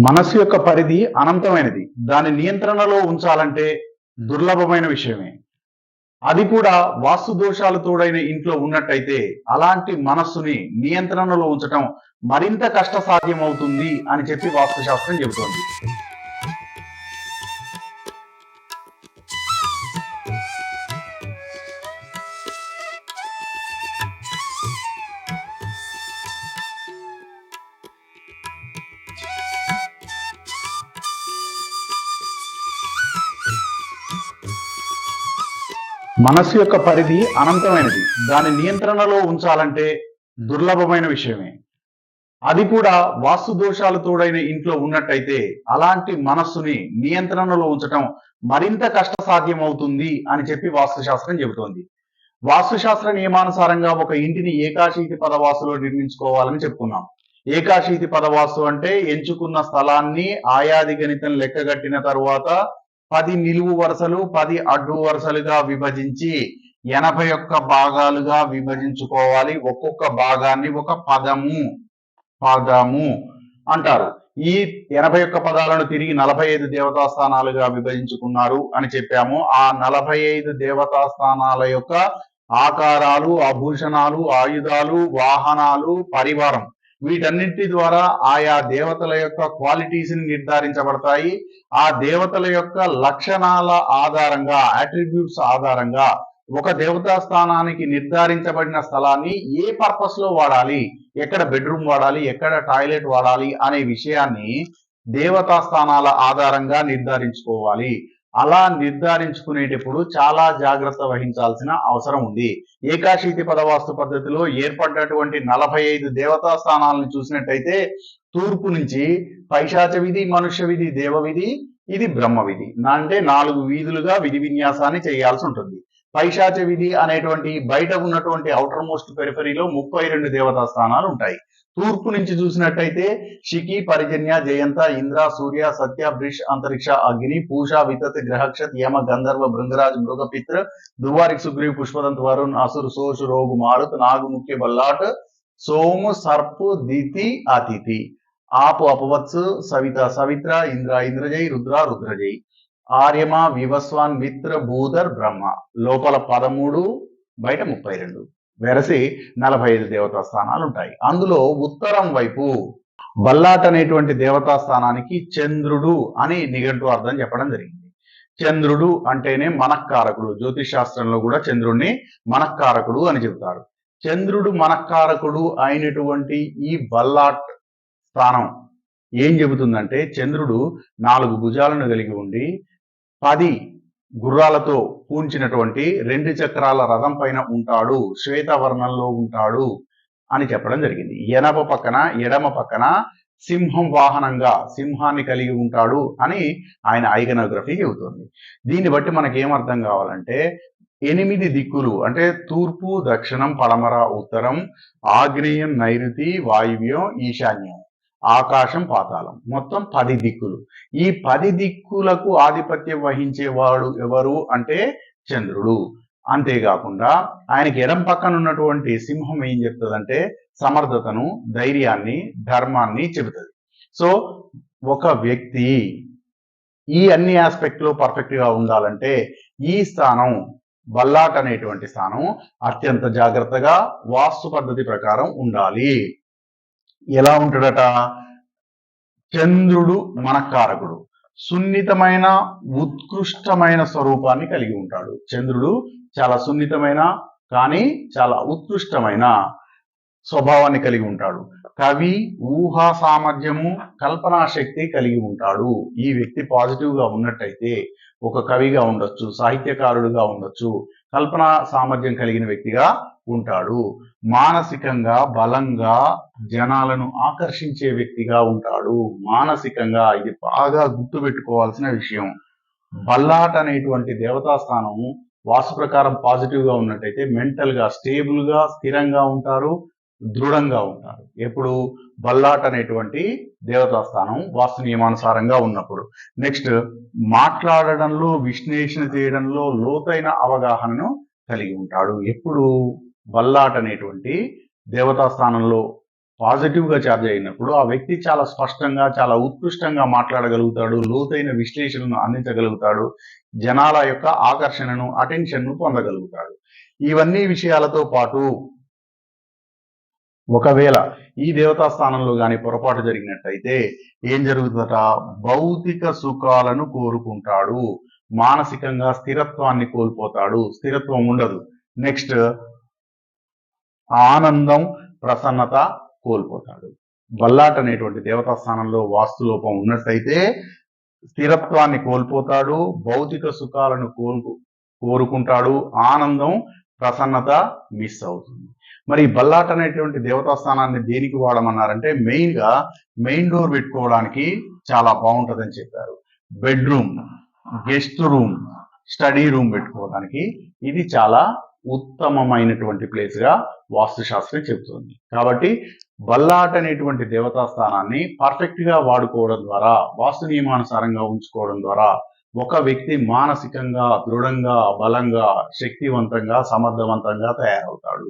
మనస్సు యొక్క పరిధి అనంతమైనది. దాని నియంత్రణలో ఉంచాలంటే దుర్లభమైన విషయమే. అది కూడా వాస్తు దోషాలు తోడైన ఇంట్లో ఉన్నట్టయితే అలాంటి మనస్సుని నియంత్రణలో ఉంచటం మరింత కష్టసాధ్యమవుతుంది అని చెప్పి వాస్తుశాస్త్రం చెబుతోంది. మనస్సు యొక్క పరిధి అనంతమైనది. దాని నియంత్రణలో ఉంచాలంటే దుర్లభమైన విషయమే. అది కూడా వాస్తు దోషాలు తోడైన ఇంట్లో ఉన్నట్టయితే అలాంటి మనస్సుని నియంత్రణలో ఉంచటం మరింత కష్టసాధ్యమవుతుంది అని చెప్పి వాస్తుశాస్త్రం చెబుతోంది. వాస్తుశాస్త్ర నియమానుసారంగా ఒక ఇంటిని ఏకాశీతి పదవాసులో నిర్మించుకోవాలని చెప్పుకున్నాం. ఏకాశీతి పదవాసు అంటే ఎంచుకున్న స్థలాన్ని ఆయాది గణితం లెక్కగట్టిన తరువాత 10 నిలువు వరుసలు 10 అడ్డు వరుసలుగా విభజించి 81 భాగాలుగా విభజించుకోవాలి. ఒక్కొక్క భాగాన్ని ఒక పదము అంటారు. ఈ 81 పదాలను తిరిగి 45 దేవతా స్థానాలుగా విభజించుకున్నారు అని చెప్పాము. ఆ 45 దేవతా స్థానాల యొక్క ఆకారాలు, ఆభూషణాలు, ఆయుధాలు, వాహనాలు, పరివారం వీటన్నింటి ద్వారా ఆయా దేవతల యొక్క క్వాలిటీస్ ని నిర్ధారించబడతాయి. ఆ దేవతల యొక్క లక్షణాల ఆధారంగా, అట్రిబ్యూట్స్ ఆధారంగా ఒక దేవతా స్థానానికి నిర్ధారించబడిన స్థలాన్ని ఏ పర్పస్ లో వాడాలి, ఎక్కడ బెడ్రూమ్ వాడాలి, ఎక్కడ టాయిలెట్ వాడాలి అనే విషయాన్ని దేవతా స్థానాల ఆధారంగా నిర్ధారించుకోవాలి. అలా నిర్ధారించుకునేటప్పుడు చాలా జాగ్రత్త వహించాల్సిన అవసరం ఉంది. ఏకాశీతి పదవాస్తు పద్ధతిలో ఏర్పడినటువంటి 45 దేవతా స్థానాలను చూసినట్టయితే తూర్పు నుంచి పైశాచ విధి, మనుష్య విధి, దేవ విధి, ఇది బ్రహ్మ విధి. అంటే 4 వీధులుగా విధి విన్యాసాన్ని చేయాల్సి ఉంటుంది. పైశాచ విధి అనేటువంటి బయట ఉన్నటువంటి ఔటర్ మోస్ట్ పెరిఫరీలో 32 దేవతా స్థానాలు ఉంటాయి. తూర్పు నుంచి చూసినట్టయితే శిఖి, పరిజన్య, జయంత, ఇంద్ర, సూర్య, సత్య, బ్రిష్, అంతరిక్ష, అగ్ని, పూష, వితత్, గ్రహక్షత్, యమ, గంధర్వ, భృంగరాజ్, మృగపిత్ర, దువారిక్, సుగ్రీవ్, పుష్పదంత్, వరుణ్, అసుర్, సోష్, రోగు, మారుత్, నాగు, ముఖ్య, బల్లాట్, సోము, సర్పు, దితి, అతిథి, ఆపు, అపవత్సు, సవిత, సవిత్ర, ఇంద్ర, ఇంద్రజై, రుద్ర, రుద్రజై, ఆర్యమ, వివస్వాన్, మిత్ర, భూధర్, బ్రహ్మ. లోపల 13, బయట 32. వెరసి 45 దేవతా స్థానాలు ఉంటాయి. అందులో ఉత్తరం వైపు బల్లాట్ అనేటువంటి దేవతా స్థానానికి చంద్రుడు అని నిఘంటు అర్థం చెప్పడం జరిగింది. చంద్రుడు అంటేనే మనఃకారకుడు. జ్యోతిష్ శాస్త్రంలో కూడా చంద్రుడిని మనఃకారకుడు అని చెబుతారు. చంద్రుడు మనఃకారకుడు అయినటువంటి ఈ బల్లాట్ స్థానం ఏం చెబుతుందంటే, చంద్రుడు 4 భుజాలను కలిగి ఉండి 10 గుర్రాలతో పూంచినటువంటి 2 చక్రాల రథం పైన ఉంటాడు, శ్వేతవర్ణంలో ఉంటాడు అని చెప్పడం జరిగింది. ఎడమ పక్కన సింహం వాహనంగా సింహాన్ని కలిగి ఉంటాడు అని ఆయన ఐకనోగ్రఫీ చెబుతుంది. దీన్ని బట్టి మనకి ఏమర్థం కావాలంటే 8 దిక్కులు అంటే తూర్పు, దక్షిణం, పడమర, ఉత్తరం, ఆగ్నేయం, నైరుతి, వాయువ్యం, ఈశాన్యం, ఆకాశం, పాతాళం, మొత్తం 10 దిక్కులు. ఈ 10 దిక్కులకు ఆధిపత్యం వహించేవాడు ఎవరు అంటే చంద్రుడు. అంతేకాకుండా ఆయనకి ఎడం పక్కన ఉన్నటువంటి సింహం ఏం చెప్తుందంటే సమర్థతను, ధైర్యాన్ని, ధర్మాన్ని చెబుతుంది. సో ఒక వ్యక్తి ఈ అన్ని ఆస్పెక్ట్ లో పర్ఫెక్ట్ గా ఉండాలంటే ఈ స్థానం, బల్లాట్ అనేటువంటి స్థానం అత్యంత జాగ్రత్తగా వాస్తు పద్ధతి ప్రకారం ఉండాలి. ఎలా ఉంటాడట? చంద్రుడు మనఃకారకుడు, సున్నితమైన ఉత్కృష్టమైన స్వరూపాన్ని కలిగి ఉంటాడు. చంద్రుడు చాలా సున్నితమైన కానీ చాలా ఉత్కృష్టమైన స్వభావాన్ని కలిగి ఉంటాడు. కవి, ఊహా సామర్థ్యము, కల్పనా శక్తి కలిగి ఉంటాడు. ఈ వ్యక్తి పాజిటివ్ గా ఉన్నట్టయితే ఒక కవిగా ఉండొచ్చు, సాహిత్యకారుడుగా ఉండొచ్చు, కల్పనా సామర్థ్యం కలిగిన వ్యక్తిగా ఉంటాడు. మానసికంగా బలంగా జనాలను ఆకర్షించే వ్యక్తిగా ఉంటాడు. మానసికంగా ఇది బాగా గుర్తుపెట్టుకోవాల్సిన విషయం. బల్లాట్ అనేటువంటి దేవతా స్థానము వాస్తు ప్రకారం పాజిటివ్ గా ఉన్నట్టయితే మెంటల్ గా స్టేబుల్ గా, స్థిరంగా ఉంటారు, దృఢంగా ఉంటారు. ఎప్పుడు బల్లాట్ అనేటువంటి దేవతా స్థానం వాస్తు నియమానుసారంగా ఉన్నప్పుడు. నెక్స్ట్, మాట్లాడడంలో, విశ్లేషణ చేయడంలో లోతైన అవగాహనను కలిగి ఉంటాడు. ఎప్పుడు బల్లాట్ అనేటువంటి దేవతా స్థానంలో పాజిటివ్ గా ఛార్జ్ అయినప్పుడు ఆ వ్యక్తి చాలా స్పష్టంగా చాలా ఉత్కృష్టంగా మాట్లాడగలుగుతాడు, లోతైన విశ్లేషణను అందించగలుగుతాడు, జనాల యొక్క ఆకర్షణను అటెన్షన్ ను పొందగలుగుతాడు. ఇవన్నీ విషయాలతో పాటు ఒకవేళ ఈ దేవతా స్థానంలో గాని పొరపాటు జరిగినట్టయితే ఏం జరుగుతుందట? భౌతిక సుఖాలను కోరుకుంటాడు, మానసికంగా స్థిరత్వాన్ని కోల్పోతాడు, స్థిరత్వం ఉండదు. నెక్స్ట్ ఆనందం, ప్రసన్నత కోల్పోతాడు. బల్లాట్ అనేటువంటి దేవతా స్థానంలో వాస్తు లోపం ఉన్నట్టయితే స్థిరత్వాన్ని కోల్పోతాడు, భౌతిక సుఖాలను కోరుకుంటాడు, ఆనందం, ప్రసన్నత మిస్ అవుతుంది. మరి బల్లాట్ అనేటువంటి దేవతా స్థానాన్ని దేనికి వాడమన్నారంటే మెయిన్ డోర్ పెట్టుకోవడానికి చాలా బాగుంటుందని చెప్పారు. Bedroom, guest room, study room పెట్టుకోవడానికి ఇది చాలా ఉత్తమమైనటువంటి ప్లేస్ గా వాస్తుశాస్త్రం చెబుతుంది. కాబట్టి బల్లాట్ అనేటువంటి దేవతా స్థానాన్ని పర్ఫెక్ట్ గా వాడుకోవడం ద్వారా, వాస్తు నియమానుసారంగా ఉంచుకోవడం ద్వారా ఒక వ్యక్తి మానసికంగా దృఢంగా, బలంగా, శక్తివంతంగా, సమర్థవంతంగా తయారవుతాడు.